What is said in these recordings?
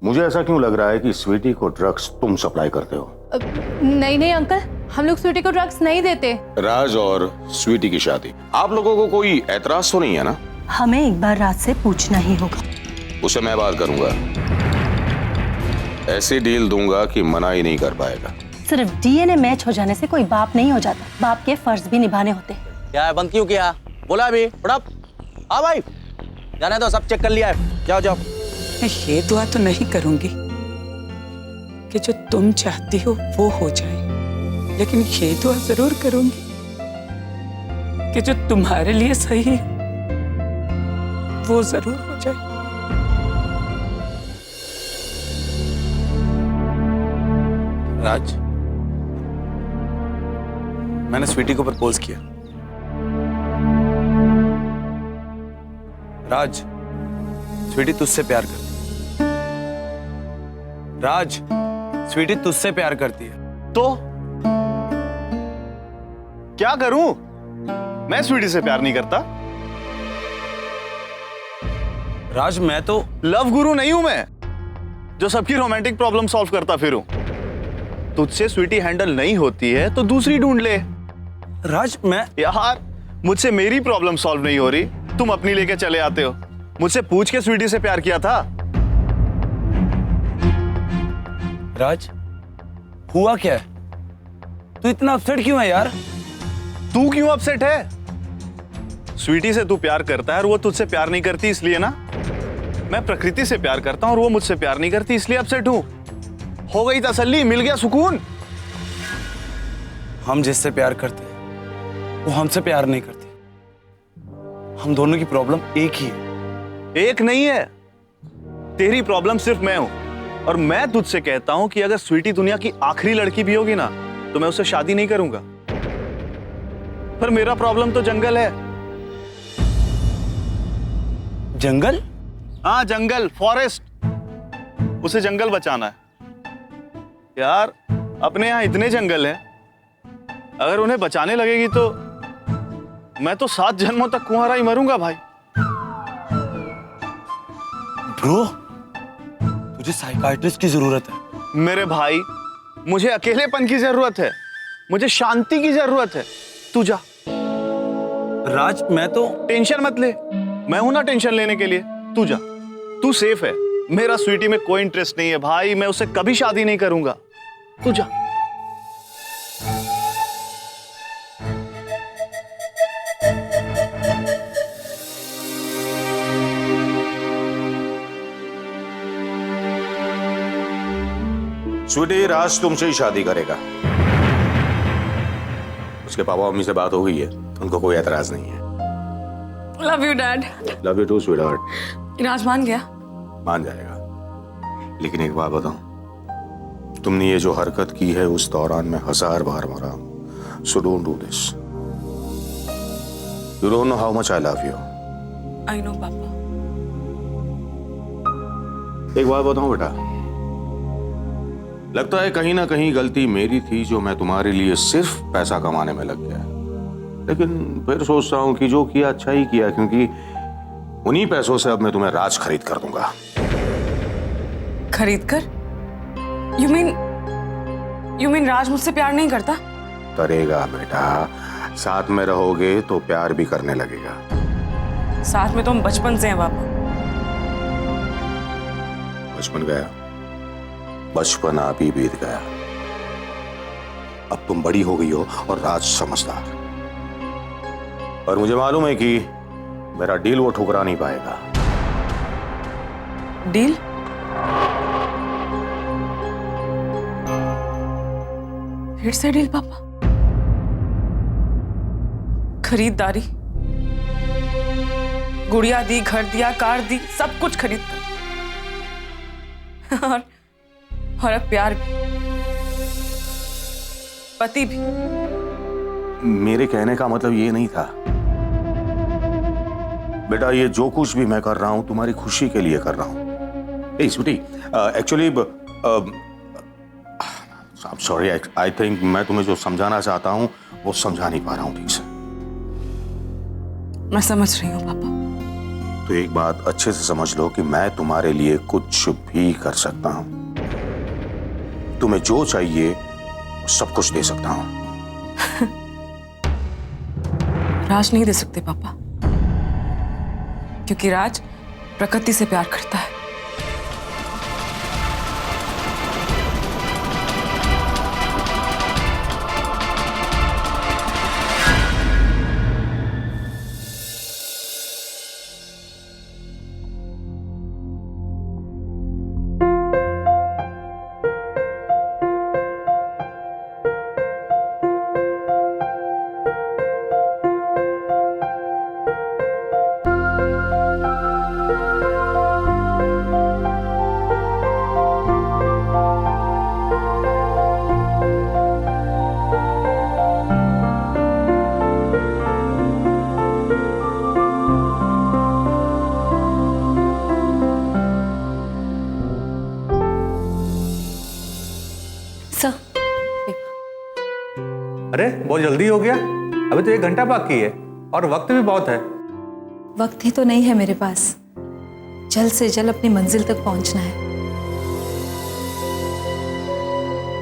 मुझे ऐसा क्यों लग रहा है कि स्वीटी को ड्रग्स तुम सप्लाई करते हो? नहीं नहीं अंकल, हम लोग स्वीटी को ड्रग्स नहीं देते। राज और स्वीटी की शादी, आप लोगों को कोई एतराज तो नहीं है ना? हमें एक बार राज से पूछना ही होगा। उसे मैं बात करूंगा, ऐसी डील दूंगा कि मना ही नहीं कर पाएगा। सिर्फ डीएनए मैच हो जाने से कोई बाप नहीं हो जाता, बाप के फर्ज भी निभाने होते हैं। क्या है, बंद क्यों किया? बोला अभी फटाफट। हाँ भाई, जाने दो, सब चेक कर लिया है, जाओ जाओ। मैं ये दुआ तो नहीं करूंगी कि जो तुम चाहती हो वो हो जाए, लेकिन ये दुआ जरूर करूंगी कि जो तुम्हारे लिए सही है वो जरूर हो जाए। राज, मैंने स्वीटी को प्रपोज किया। राज, स्वीटी तुझसे प्यार करती है। राज, स्वीटी तुझसे प्यार करती है। तो क्या करूं? मैं स्वीटी से प्यार नहीं करता। राज, मैं तो लव गुरु नहीं हूं मैं, जो सबकी रोमांटिक प्रॉब्लम सॉल्व करता फिरूं। तुझसे स्वीटी हैंडल नहीं होती है तो दूसरी ढूंढ ले। राज, मैं यार, मुझसे मेरी प्रॉब्लम सॉल्व नहीं हो रही, तुम अपनी लेके चले आते हो। मुझसे पूछ के स्वीटी से प्यार किया था। राज, हुआ क्या है? तू इतना अपसेट क्यों है यार? तू क्यों अपसेट है? स्वीटी से तू प्यार करता है और वो तुझसे प्यार नहीं करती इसलिए ना। मैं प्रकृति से प्यार करता हूं और वो मुझसे प्यार नहीं करती, इसलिए अपसेट हूं। हो गई तसल्ली, मिल गया सुकून। हम जिससे प्यार करते हैं वो हमसे प्यार नहीं करती। हम दोनों की प्रॉब्लम एक ही है। एक नहीं है, तेरी प्रॉब्लम सिर्फ मैं हूं। और मैं तुझसे कहता हूं कि अगर स्वीटी दुनिया की आखिरी लड़की भी होगी ना, तो मैं उससे शादी नहीं करूंगा। पर मेरा प्रॉब्लम तो जंगल है। जंगल? हाँ, जंगल, फॉरेस्ट। उसे जंगल बचाना है। यार, अपने यहां इतने जंगल हैं, अगर उन्हें बचाने लगेगी तो मैं तो 7 जन्मों तक कुंवारा ही मरूंगा भाई। ब्रो, तुझे साइकाइट्रिस्ट की जरूरत है। मेरे भाई, मुझे अकेलेपन की जरूरत है, मुझे शांति की जरूरत है। तू जा। राज, मैं तो टेंशन मत ले, मैं हूं ना टेंशन लेने के लिए। तू जा, तू सेफ है। मेरा स्वीटी में कोई इंटरेस्ट नहीं है भाई, मैं उससे कभी शादी नहीं करूंगा। तू जा। स्वीटी, राज तुमसे ही शादी करेगा। उसके पापा मम्मी से बात हो गई है, उनको कोई एतराज नहीं है। Love you dad. Love you too sweetheart. Raj मान गया? मान जाएगा, लेकिन एक बात बताऊं, तुमने ये जो हरकत की है उस दौरान मैं 1000 बार मरा हूं। So don't do this. You don't know how much I love you. I know पापा। एक बात बताऊं बेटा, लगता है कहीं ना कहीं गलती मेरी थी जो मैं तुम्हारे लिए सिर्फ पैसा कमाने में लग गया। लेकिन फिर सोचता हूं कि जो किया अच्छा ही किया, क्योंकि उन्हीं पैसों से अब मैं तुम्हें राज खरीद कर दूंगा। खरीद कर? यू मीन राज मुझसे प्यार नहीं करता? करेगा बेटा, साथ में रहोगे तो प्यार भी करने लगेगा। साथ में तो हम बचपन से हैं पापा। बचपन गया, बचपन आप ही बीत गया। अब तुम बड़ी हो गई हो और राज समझदार। और मुझे मालूम है कि मेरा डील वो ठुकरा नहीं पाएगा। डील? फिर से डील पापा? खरीदारी, गुड़िया दी, घर दिया, कार दी, सब कुछ खरीदता। और अब प्यार भी, पति भी। मेरे कहने का मतलब ये नहीं था बेटा, ये जो कुछ भी मैं कर रहा हूं तुम्हारी खुशी के लिए कर रहा हूं। Sweetie, actually I am sorry, I think मैं तुम्हें जो समझाना चाहता हूं वो समझा नहीं पा रहा हूं ठीक से। मैं समझ रही हूँ पापा। तो एक बात अच्छे से समझ लो कि मैं तुम्हारे लिए कुछ भी कर सकता हूं। तुम्हें जो चाहिए सब कुछ दे सकता हूं। राज नहीं दे सकते पापा, क्योंकि राज प्रकृति से प्यार करता है। सर, अरे बहुत जल्दी हो गया, अभी तो 1 घंटा बाकी है और वक्त भी बहुत है। वक्त ही तो नहीं है मेरे पास, जल्द से जल्द अपनी मंजिल तक पहुंचना है।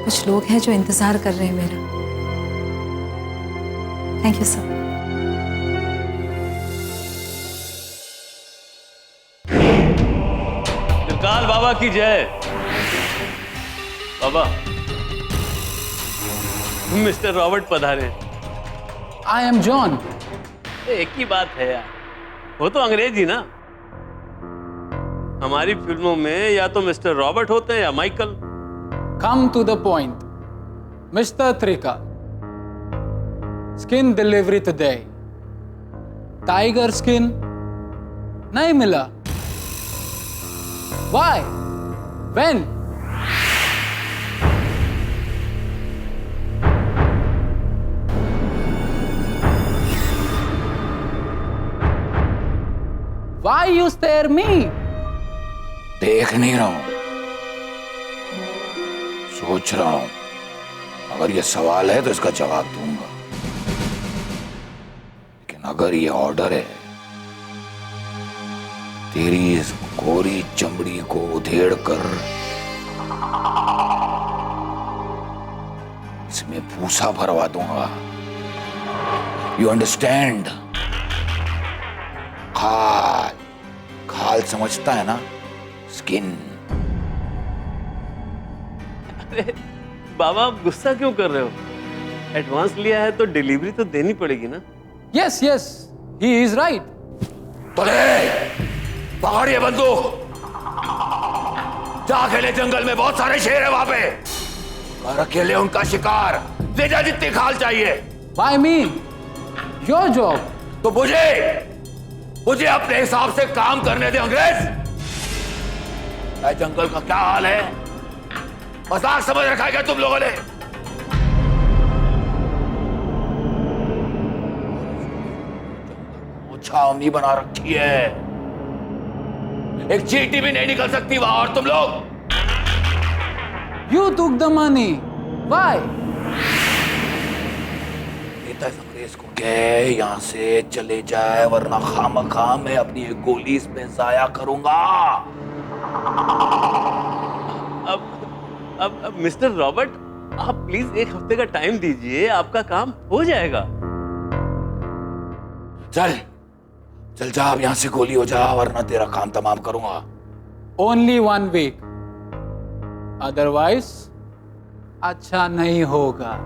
कुछ लोग हैं जो इंतजार कर रहे हैं मेरा। Thank you sir. त्रिकाल बाबा की जय। बाबा, मिस्टर रॉबर्ट पधारे। I am John. एक ही बात है यार, वो तो अंग्रेजी ना। हमारी फिल्मों में या तो मिस्टर रॉबर्ट होते हैं या Michael. Come to the point, mister त्रिका। Skin delivery today. Tiger skin नहीं मिला। Why? When? Why you stare me? देख नहीं रहा हूं, सोच रहा हूं। अगर ये सवाल है तो इसका जवाब दूंगा, लेकिन अगर ये ऑर्डर है, तेरी इस गोरी चमड़ी को उधेड़ कर इसमें भूसा भरवा दूंगा। You understand? खाल खाल समझता है ना? स्किन। अरे बाबा, आप गुस्सा क्यों कर रहे हो? एडवांस लिया है तो डिलीवरी तो देनी पड़ेगी ना। Yes yes, he is right. तो ले पकड़ ये बंदूक, जा खेले जंगल में, बहुत सारे शेर है वहां पे, और अकेले उनका शिकार ले जा जितनी खाल चाहिए। Why me? Your job. तो मुझे अपने हिसाब से काम करने दे अंग्रेज। जंगल का क्या हाल है? मजाक समझ रखा है क्या तुम लोगों ने? छावनी बना रखी है, एक चींटी भी नहीं निकल सकती वहां, और तुम लोग। You took the money. Why? इसको कह यहाँ से चले जाए, वरना खामखा मैं अपनी एक गोली इसमें जाया करूंगा। अब मिस्टर रॉबर्ट, आप प्लीज 1 हफ्ते का टाइम दीजिए, आपका काम हो जाएगा। चल जा, अब यहाँ से गोली हो जा, वरना तेरा काम तमाम करूंगा। Only 1 week. Otherwise, अच्छा नहीं होगा।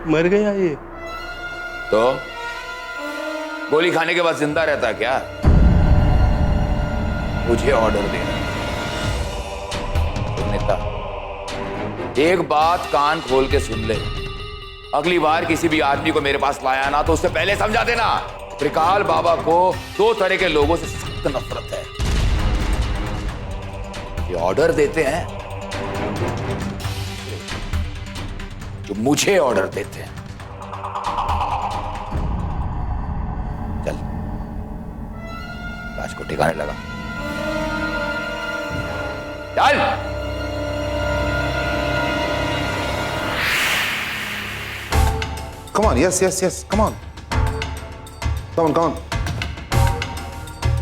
मर गया ये। तो गोली खाने के बाद जिंदा रहता क्या? मुझे ऑर्डर देना। नेता, एक बात कान खोल के सुन ले, अगली बार किसी भी आदमी को मेरे पास लाया ना तो उससे पहले समझा देना, त्रिकाल बाबा को 2 तरह के लोगों से सख्त नफरत है। ये ऑर्डर देते हैं जो मुझे ऑर्डर देते हैं। चल, राज को ठिकाने लगा। चल। Come on, yes, yes, yes. Come on. Come on, come on.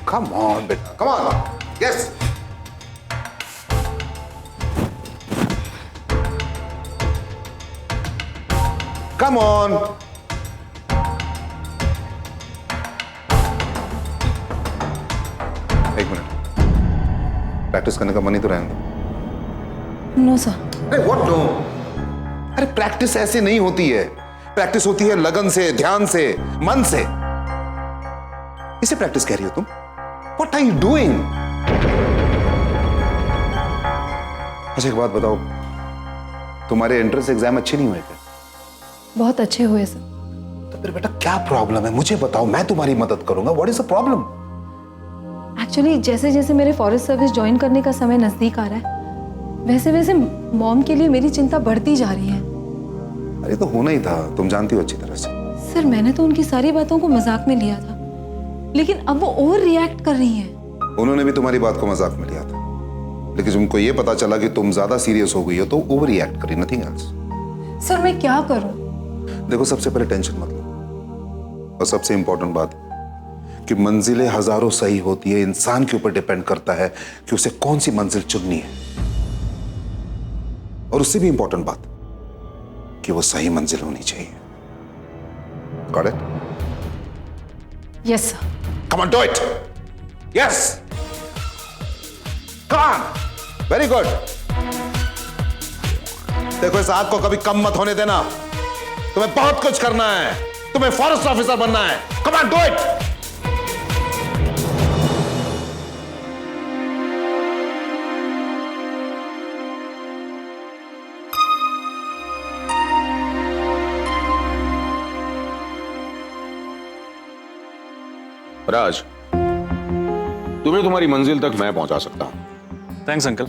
Come on, beta. Come on. Yes. Come on. एक मिनट, प्रैक्टिस करने का मन ही तो रहेगा। No sir. अरे व्हाट नो? अरे प्रैक्टिस ऐसे नहीं होती है। प्रैक्टिस होती है लगन से, ध्यान से, मन से। इसे प्रैक्टिस कह रही हो तुम? What are you doing? अच्छा एक बात बताओ, तुम्हारे एंट्रेंस एग्जाम अच्छे नहीं हुए क्या? बहुत अच्छे हुए सर। तो फिर बेटा क्या प्रॉब्लम है मुझे बताओ, मैं तुम्हारी मदद करूंगा। What is the problem? Actually जैसे जैसे मेरे फॉरेस्ट सर्विस ज्वाइन करने का समय नजदीक आ रहा है, वैसे वैसे मॉम के लिए मेरी चिंता बढ़ती जा रही है। अरे तो होना ही था, तुम जानती हो अच्छी तरह से। सर मैंने तो उनकी सारी बातों को मजाक में लिया था, लेकिन अब वो ओवर रिएक्ट कर रही हैं। उन्होंने भी तुम्हारी बात को मजाक में लिया था, लेकिन तुमको ये पता चला कि तुम ज्यादा सीरियस हो गई हो तो ओवर रिएक्ट करी, नथिंग एल्स। सर मैं क्या करूं? देखो सबसे पहले टेंशन मत लो, और सबसे इंपॉर्टेंट बात कि मंजिलें हजारों सही होती है, इंसान के ऊपर डिपेंड करता है कि उसे कौन सी मंजिल चुननी है। और उससे भी इंपॉर्टेंट बात कि वो सही मंजिल होनी चाहिए। Got it? Yes sir. Come on, do it. Yes. Come on. Very good. देखो इस आग को कभी कम मत होने देना। तुम्हें बहुत कुछ करना है, तुम्हें फॉरेस्ट ऑफिसर बनना है। Come on, do it. राज, तुम्हें तुम्हारी मंजिल तक मैं पहुंचा सकता हूं। Thanks uncle.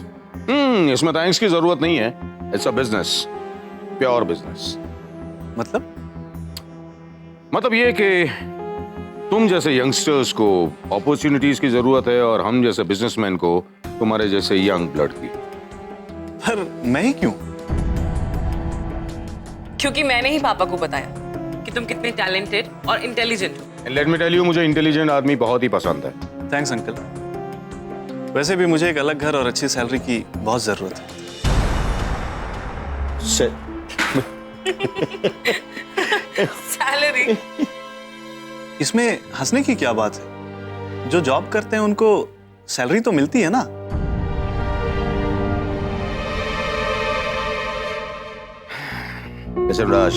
इसमें थैंक्स की जरूरत नहीं है। It's a business, pure business. मतलब ये कि तुम जैसे यंगस्टर्स को अपॉर्चुनिटीज की जरूरत है और हम जैसे बिजनेसमैन को तुम्हारे जैसे यंग ब्लड की। पर मैं ही क्यों? क्योंकि मैंने ही पापा को बताया कि तुम कितने टैलेंटेड और इंटेलिजेंट हो। लेट मी टेल यू, मुझे इंटेलिजेंट आदमी बहुत ही पसंद है। Thanks uncle. वैसे भी मुझे एक अलग घर और अच्छी सैलरी की बहुत जरूरत है। सैलरी? इसमें हंसने की क्या बात है? जो जॉब करते हैं उनको सैलरी तो मिलती है ना। राज,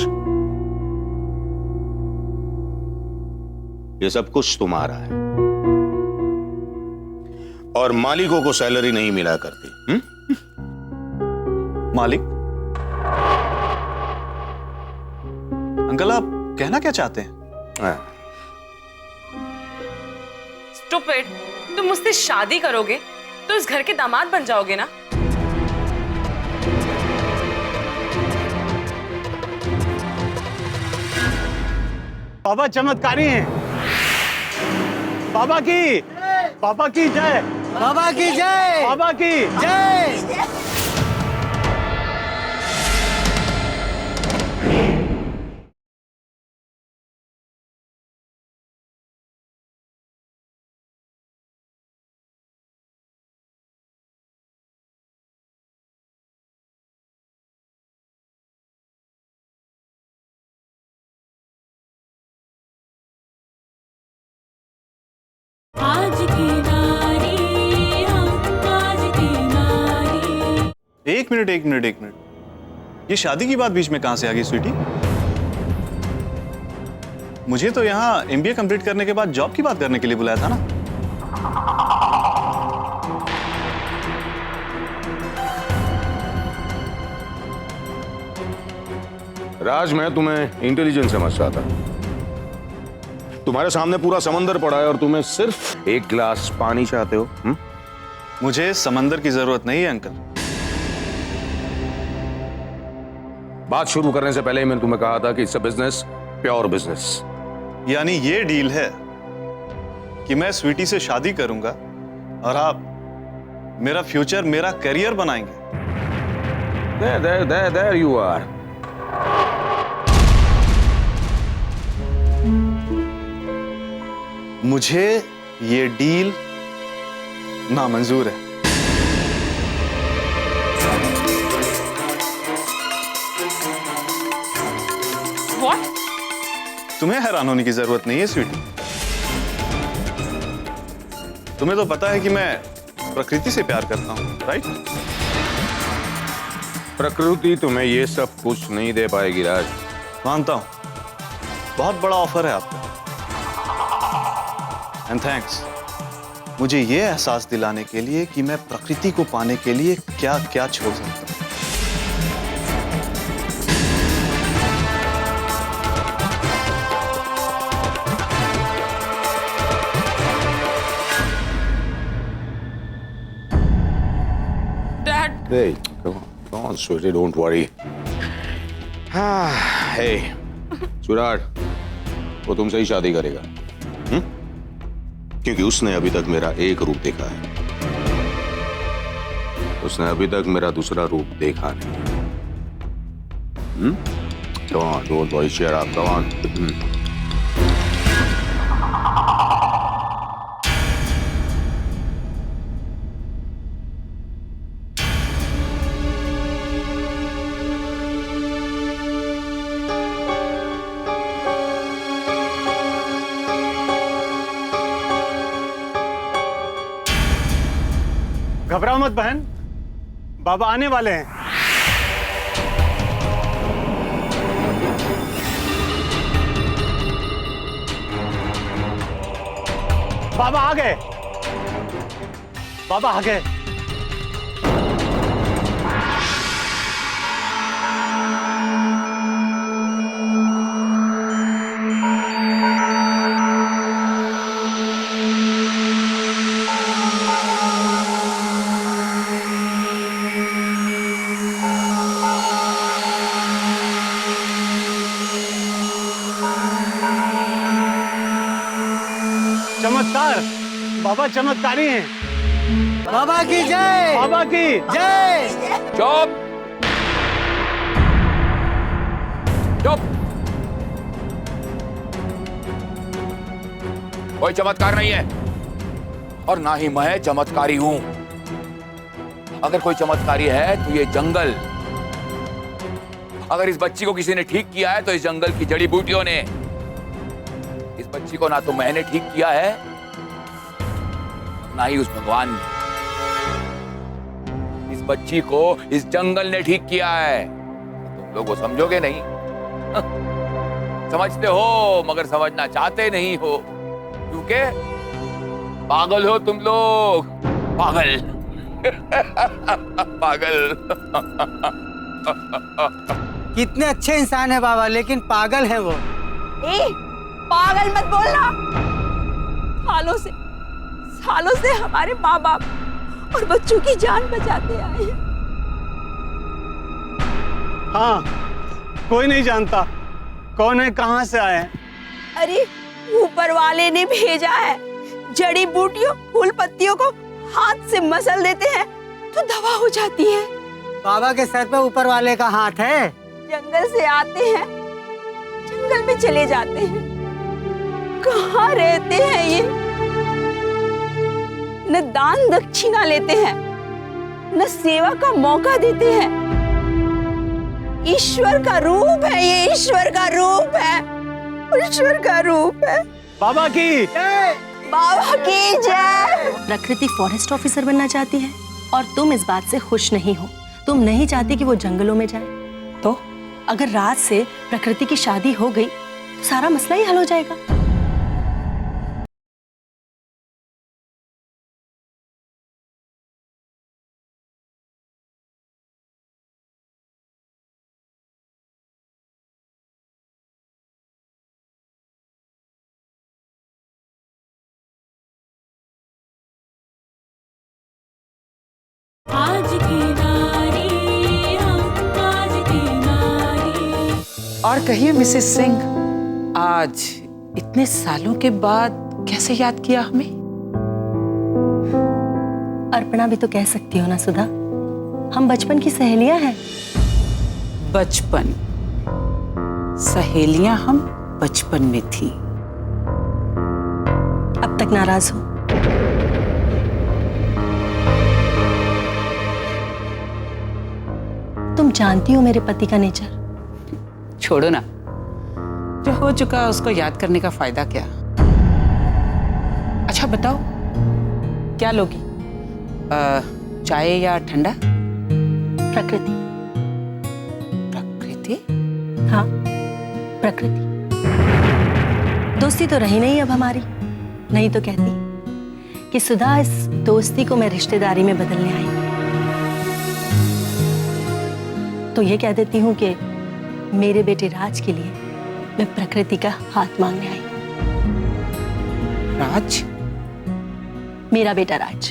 ये सब कुछ तुम्हारा है और मालिकों को सैलरी नहीं मिला करती। मालिक? अंकल आप कहना क्या चाहते हैं? स्टूपिड, तुम मुझसे शादी करोगे तो इस घर के दामाद बन जाओगे ना। बाबा चमत्कारी हैं। बाबा की जय। बाबा की जय। बाबा की जय। आज की नारी, आज की नारी। एक मिनट। ये शादी की बात बीच में कहां से आ गई स्वीटी? मुझे तो यहाँ MBA कंप्लीट करने के बाद जॉब की बात करने के लिए बुलाया था ना। राज, मैं तुम्हें इंटेलिजेंस समझ रहा था। तुम्हारे सामने पूरा समंदर पड़ा है और तुम्हें सिर्फ एक गिलास पानी चाहते हो। मुझे समंदर की जरूरत नहीं है अंकल। बात शुरू करने से पहले ही मैंने तुम्हें कहा था कि it's a business, pure business. यानी ये डील है कि मैं स्वीटी से शादी करूंगा और आप मेरा फ्यूचर, मेरा करियर बनाएंगे। There you are. मुझे ये डील नामंजूर है। What? तुम्हें हैरान होने की जरूरत नहीं है स्वीटी। तुम्हें तो पता है कि मैं प्रकृति से प्यार करता हूं, राइट? प्रकृति तुम्हें ये सब कुछ नहीं दे पाएगी राज। मानता हूं, बहुत बड़ा ऑफर है आपका, एंड थैंक्स मुझे ये एहसास दिलाने के लिए कि मैं प्रकृति को पाने के लिए क्या क्या छोड़ सकता हूं। Dad. Hey, come on, sweetie, don't worry. Hey, सुराट, वो तुमसे ही शादी करेगा, क्योंकि उसने अभी तक मेरा एक रूप देखा है, उसने अभी तक मेरा दूसरा रूप देखा नहीं। Come on, don't worry, cheer up, come on. घबराओ मत बहन, बाबा आने वाले हैं। बाबा आ गए, बाबा आ गए। चमत्कार, बाबा चमत्कारी हैं। बाबा की जय, बाबा की जय। चुप चुप, कोई चमत्कार नहीं है और ना ही मैं चमत्कारी हूं। अगर कोई चमत्कारी है तो ये जंगल। अगर इस बच्ची को किसी ने ठीक किया है तो इस जंगल की जड़ी बूटियों ने। इस बच्ची को ना तो मैंने ठीक किया है ना ही उस भगवान ने। इस बच्ची को इस जंगल ने ठीक किया है। तुम लोग वो समझोगे नहीं। समझते हो मगर समझना चाहते नहीं हो, क्योंकि पागल हो तुम लोग। पागल पागल। कितने अच्छे इंसान है बाबा, लेकिन पागल है वो। पागल मत बोलना। सालों से हमारे माँ बाप और बच्चों की जान बचाते आए हैं। हाँ, कोई नहीं जानता कौन है, कहाँ से आए हैं। अरे ऊपर वाले ने भेजा है। जड़ी बूटियों, फूल पत्तियों को हाथ से मसल देते हैं तो दवा हो जाती है। बाबा के सर पे ऊपर वाले का हाथ है। जंगल से आते हैं, जंगल में चले जाते हैं। कहाँ रहते हैं ये? न दान दक्षिणा लेते हैं, न सेवा का मौका देते हैं। ईश्वर का रूप है ये, ईश्वर का रूप है, ईश्वर का रूप है। बाबा की जय, बाबा की जय। प्रकृति फॉरेस्ट ऑफिसर बनना चाहती है और तुम इस बात से खुश नहीं हो। तुम नहीं चाहती कि वो जंगलों में जाए। तो अगर राज से प्रकृति की शादी हो गई तो सारा मसला ही हल हो जाएगा। आज की नारी हम आज की नारी। और कहिए मिसेस सिंह, आज इतने सालों के बाद कैसे याद किया हमें? अर्पणा भी तो कह सकती हो ना सुधा, हम बचपन की सहेलियां हैं। बचपन? सहेलियां हम बचपन में थी। अब तक नाराज हो? तुम जानती हो मेरे पति का नेचर। छोड़ो ना, जो हो चुका उसको याद करने का फायदा क्या। अच्छा बताओ, क्या लोगी, चाय या ठंडा? प्रकृति। प्रकृति? हाँ, प्रकृति। दोस्ती तो रही नहीं अब हमारी, नहीं तो कहती कि सुधा इस दोस्ती को मैं रिश्तेदारी में बदलने आई। तो ये कह देती हूँ कि मेरे बेटे राज के लिए मैं प्रकृति का हाथ मांगने आई। राज? मेरा बेटा राज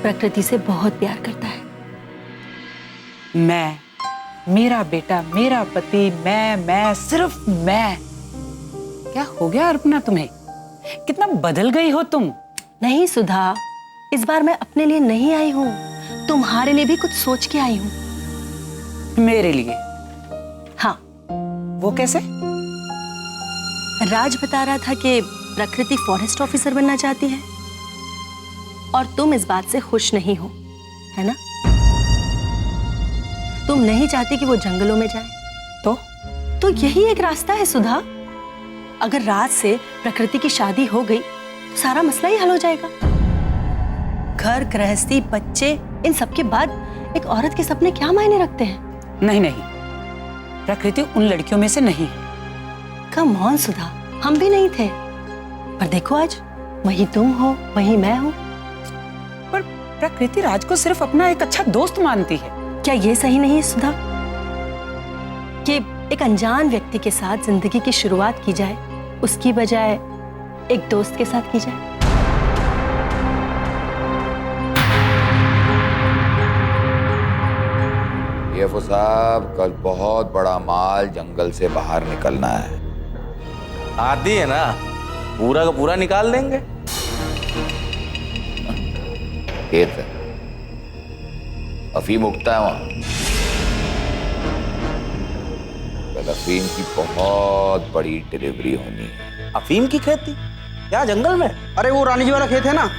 प्रकृति से बहुत प्यार करता है। मैं, मेरा बेटा, मेरा पति, मैं, सिर्फ मैं। क्या हो गया अर्पणा तुम्हें? कितना बदल गई हो तुम। नहीं सुधा, इस बार मैं अपने लिए नहीं आई हूँ, तुम्हारे लिए भी कुछ सोच के आई हूँ। मेरे लिए? हाँ। वो कैसे? राज बता रहा था कि प्रकृति फॉरेस्ट ऑफिसर बनना चाहती है और तुम इस बात से खुश नहीं हो, है ना? तुम नहीं चाहती कि वो जंगलों में जाए। तो यही एक रास्ता है सुधा। अगर राज से प्रकृति की शादी हो गई तो सारा मसला ही हल हो जाएगा। घर, गृहस्थी, बच्चे, इन सब के बाद एक औरत के सपने क्या मायने रखते हैं? नहीं, प्रकृति उन लड़कियों में से नहीं है। कम ऑन सुधा, हम भी नहीं थे, पर देखो आज वही तुम हो, वही मैं हूं। पर प्रकृति राज को सिर्फ अपना एक अच्छा दोस्त मानती है। क्या ये सही नहीं है सुधा कि एक अनजान व्यक्ति के साथ जिंदगी की शुरुआत की जाए, उसकी बजाय एक दोस्त के साथ की जाए? एफओ साहब, कल बहुत बड़ा माल जंगल से बाहर निकलना है। आती है ना, पूरा का पूरा निकाल देंगे। खेत है, अफीम उगता है वहां। कल अफीम की बहुत बड़ी डिलीवरी होनी है। अफीम की खेती? क्या जंगल में? अरे वो रानी जी वाला खेत है ना,